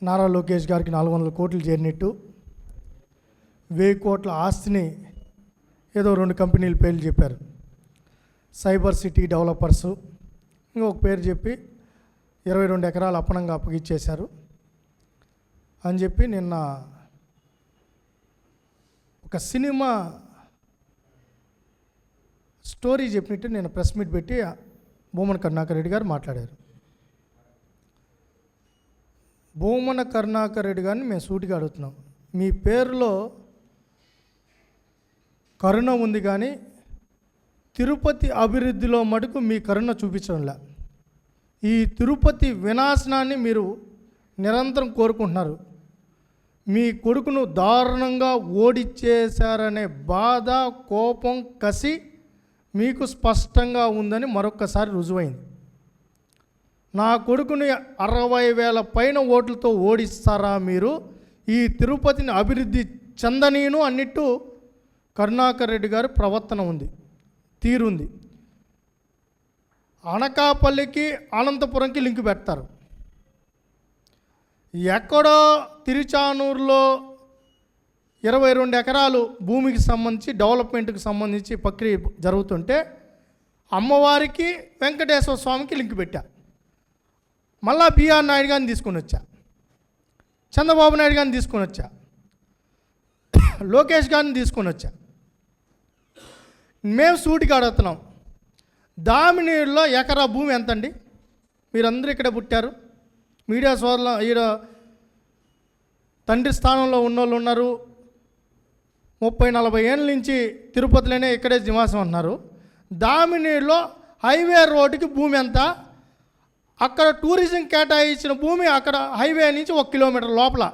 నారా లోకేష్ గారికి 400 కోట్లు చేరినట్టు 1000 కోట్ల ఆస్తిని ఏదో 2 కంపెనీల పేర్లు చెప్పారు. సైబర్ సిటీ డెవలపర్స్ ఇంకొక పేరు చెప్పి 22 ఎకరాలు అప్పనంగా అప్పగిచ్చేశారు అని చెప్పి నిన్న ఒక సినిమా స్టోరీ చెప్పినట్టు నేను ప్రెస్ మీట్ పెట్టి భూమన కరుణాకర్ రెడ్డి గారు మాట్లాడారు. భూమన కరుణాకర్ రెడ్డి గారిని మేము సూటిగా అడుగుతున్నాం, మీ పేరులో కరుణ ఉంది కానీ తిరుపతి అభివృద్ధిలో మటుకు మీ కరుణ చూపించడంలా. ఈ తిరుపతి వినాశనాన్ని మీరు నిరంతరం కోరుకుంటున్నారు. మీ కొడుకును దారుణంగా ఓడిచ్చేశారనే బాధ, కోపం, కసి మీకు స్పష్టంగా ఉందని మరొక్కసారి రుజువైంది. నా కొడుకుని 60,000 పైన ఓట్లతో ఓడిస్తారా మీరు? ఈ తిరుపతిని అభివృద్ధి చెందనీను అన్నట్టు కరుణాకర్ రెడ్డి గారి ప్రవర్తన ఉంది, తీరుంది. అనకాపల్లికి అనంతపురంకి లింక్ పెడతారు. ఎక్కడో తిరుచానూరులో 22 ఎకరాలు భూమికి సంబంధించి డెవలప్మెంట్కి సంబంధించి ప్రక్రియ జరుగుతుంటే అమ్మవారికి వెంకటేశ్వర స్వామికి లింక్ పెట్టా. మళ్ళా బిఆర్ నాయుడు గారిని తీసుకొని వచ్చా, చంద్రబాబు నాయుడు గారిని తీసుకొని వచ్చా, లోకేష్ గారిని తీసుకొని వచ్చా. మేము సూటిగా అడుగుతున్నాం, దామినీరులో ఎకరా భూమి ఎంతండి? మీరందరూ ఇక్కడే పుట్టారు, మీడియా సోదరులు ఈడ తండ్రి స్థానంలో ఉన్నోళ్ళు ఉన్నారు, 30-40 ఏళ్ళ నుంచి తిరుపతిలోనే ఇక్కడే నివాసం అంటున్నారు. దామినీరులో హైవే రోడ్డుకి భూమి ఎంత? అక్కడ టూరిజం కేటాయించిన భూమి అక్కడ హైవే నుంచి 1 కిలోమీటర్ లోపల,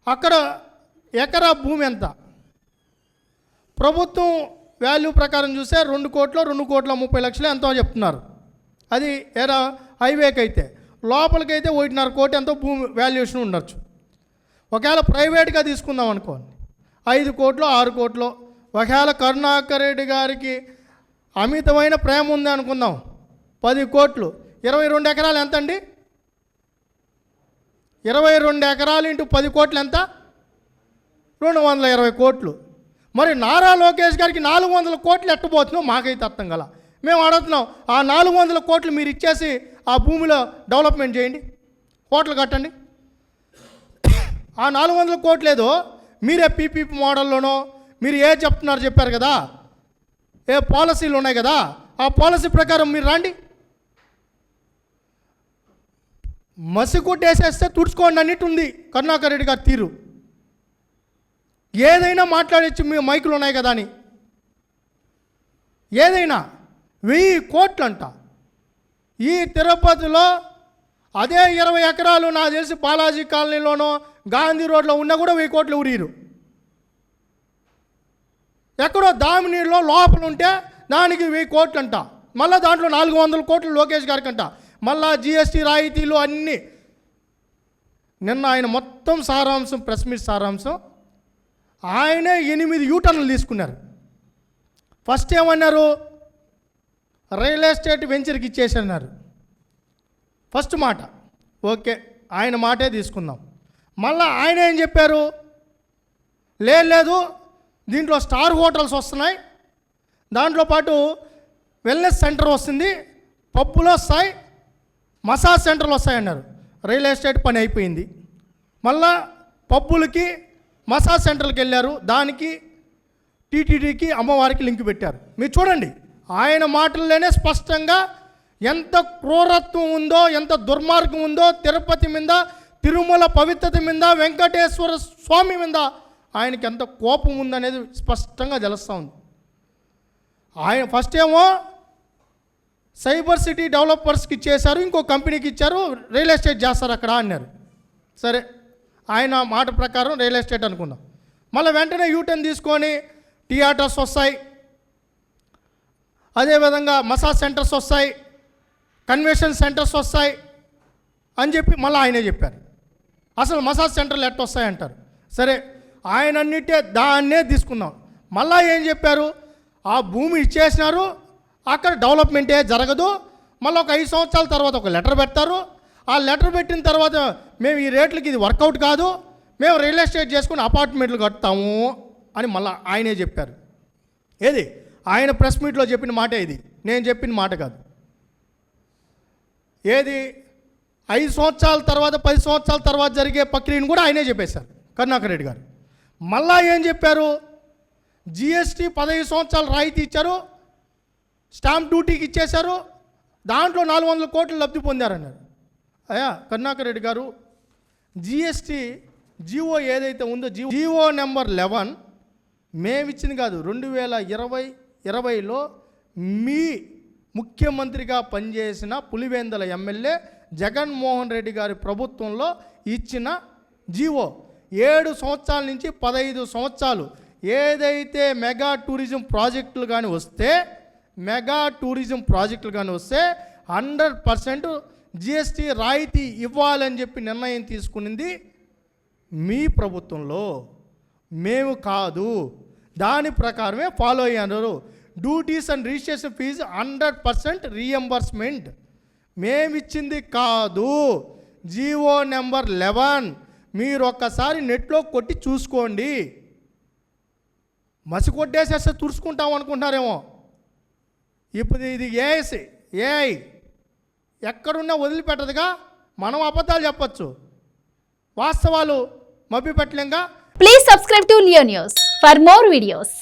అక్కడ ఎకరా భూమి ఎంత? ప్రభుత్వం వాల్యూ ప్రకారం చూస్తే 2,30,00,000 ఎంతో చెప్తున్నారు. అది ఏడా హైవేకి అయితే, లోపలికైతే 1.5 కోటి ఎంతో భూమి వాల్యుయేషన్ ఉండొచ్చు. ఒకవేళ ప్రైవేట్గా తీసుకుందాం అనుకోండి 5 కోట్లు 6 కోట్లు. ఒకవేళ కరుణాకర్ రెడ్డి గారికి అమితమైన ప్రేమ ఉంది అనుకుందాం 10 కోట్లు. 22 ఎకరాలు ఎంత అండి? 22 ఎకరాలు ఇంటూ 10 కోట్లు ఎంత? 220 కోట్లు. మరి నారా లోకేష్ గారికి 400 కోట్లు ఎట్టబోతుందో మాకైతే అర్థం కల. మేము అడుగుతున్నాం, ఆ 400 కోట్లు మీరు ఇచ్చేసి ఆ భూమిలో డెవలప్మెంట్ చేయండి, హోటల్ కట్టండి. ఆ 400 కోట్లు ఏదో మీరే పీపీపీ మోడల్లోనో మీరు ఏ చెప్తున్నారు చెప్పారు కదా, ఏ పాలసీలు ఉన్నాయి కదా, ఆ పాలసీ ప్రకారం మీరు రండి. మసిగుడ్డేసేస్తే తుడుచుకోండి అన్నిటి ఉంది కరుణాకర్ రెడ్డి గారి తీరు. ఏదైనా మాట్లాడచ్చు, మీ మైకులు ఉన్నాయి కదా అని. ఏదైనా 1000 కోట్లు అంట. ఈ తిరుపతిలో అదే 20 ఎకరాలు నాకు తెలిసి బాలాజీ కాలనీలోనో గాంధీ రోడ్లో ఉన్నా కూడా 1000 కోట్లు ఉరీరు. ఎక్కడో దామినీరులో లోపల ఉంటే దానికి 1000 కోట్లు అంట. మళ్ళీ దాంట్లో 400 కోట్లు లోకేష్ గారికి అంట. మళ్ళా జిఎస్టీ రాయితీలు అన్నీ. నిన్న ఆయన మొత్తం సారాంశం, ప్రెస్ మీట్ సారాంశం, ఆయనే 8 యూటర్న్లు తీసుకున్నారు. ఫస్ట్ ఏమన్నారు? రియల్ ఎస్టేట్ వెంచర్కి ఇచ్చేసన్నారు ఫస్ట్ మాట. ఓకే, ఆయన మాటే తీసుకుందాం. మళ్ళీ ఆయన ఏం చెప్పారు? లేదు దీంట్లో స్టార్ హోటల్స్ వస్తున్నాయి, దాంట్లో పాటు వెల్నెస్ సెంటర్ వస్తుంది, పబ్బులు వస్తాయి, మసాజ్ సెంటర్లు వస్తాయన్నారు. రియల్ ఎస్టేట్ పని అయిపోయింది. మళ్ళా పబ్బులకి మసాజ్ సెంటర్కి వెళ్ళారు, దానికి టీటీడీకి అమ్మవారికి లింక్ పెట్టారు. మీరు చూడండి, ఆయన మాటల్లోనే స్పష్టంగా ఎంత క్రూరత్వం ఉందో, ఎంత దుర్మార్గం ఉందో, తిరుపతి మీద, తిరుమల పవిత్రత మీద, వెంకటేశ్వర స్వామి మీద ఆయనకి ఎంత కోపం ఉందనేది స్పష్టంగా తెలుస్తూ ఉంది. ఆయన ఫస్ట్ ఏమో సైబర్ సిటీ డెవలపర్స్కి ఇచ్చేశారు, ఇంకో కంపెనీకి ఇచ్చారు, రియల్ ఎస్టేట్ చేస్తారు అక్కడ అన్నారు. సరే, ఆయన మాట ప్రకారం రియల్ ఎస్టేట్ అనుకుందాం. మళ్ళీ వెంటనే యూటర్న్ తీసుకొని థియేటర్స్ వస్తాయి, అదేవిధంగా మసాజ్ సెంటర్స్ వస్తాయి, కన్వెన్షన్ సెంటర్స్ వస్తాయి అని చెప్పి మళ్ళీ ఆయనే చెప్పారు. అసలు మసాజ్ సెంటర్లు ఎట్ట వస్తాయంటారు. సరే, ఆయన అన్నిటే దాన్నే తీసుకుందాం. మళ్ళీ ఏం చెప్పారు? ఆ భూమి ఇచ్చేసినారు, అక్కడ డెవలప్మెంటే జరగదు, మళ్ళీ ఒక 5 సంవత్సరాల తర్వాత ఒక లెటర్ పెడతారు, ఆ లెటర్ పెట్టిన తర్వాత మేము ఈ రేట్లకి ఇది వర్కౌట్ కాదు, మేము రియల్ ఎస్టేట్ చేసుకుని అపార్ట్మెంట్లు కడతాము అని మళ్ళీ ఆయనే చెప్పారు. ఏది ఆయన ప్రెస్ మీట్లో చెప్పిన మాట, ఇది నేను చెప్పిన మాట కాదు. ఏది 5 సంవత్సరాల తర్వాత 10 సంవత్సరాల తర్వాత జరిగే ప్రక్రియను కూడా ఆయనే చెప్పేశారు కరుణాకర్ రెడ్డి గారు. మళ్ళా ఏం చెప్పారు, జిఎస్టీ 15 సంవత్సరాలు రాయితీ ఇచ్చారు, స్టాంప్ డ్యూటీకి ఇచ్చేశారు, దాంట్లో 400 కోట్లు లబ్ధి పొందారన్నారు. అయ్యా కరుణాకర్ రెడ్డి గారు, జిఎస్టీ జీవో ఏదైతే ఉందో జీవో నెంబర్ 11 మేమిచ్చింది కాదు, 2020లో మీ ముఖ్యమంత్రిగా పనిచేసిన పులివెందుల ఎమ్మెల్యే జగన్మోహన్ రెడ్డి గారి ప్రభుత్వంలో ఇచ్చిన జీవో. 7 సంవత్సరాల నుంచి 15 సంవత్సరాలు ఏదైతే మెగా టూరిజం ప్రాజెక్టులు కానీ వస్తే 100% జిఎస్టీ రాయితీ ఇవ్వాలని చెప్పి నిర్ణయం తీసుకునింది మీ ప్రభుత్వంలో, మేము కాదు. దాని ప్రకారమే ఫాలో అయ్యారు. Duties and registration fees 100% reimbursement మేమిచ్చింది కాదు. జీవో నెంబర్ 11 మీరు ఒక్కసారి నెట్లో కొట్టి చూసుకోండి. మసి కొట్టేసేస్తే తుడుచుకుంటాం అనుకుంటున్నారేమో. ఇప్పుడు ఇది ఏఐ ఎక్కడున్నా వదిలిపెట్టదుగా. మనం అబద్ధాలు చెప్పచ్చు, వాస్తవాలు మభ్యపెట్టలేంగా. Please subscribe to Leo news for more videos.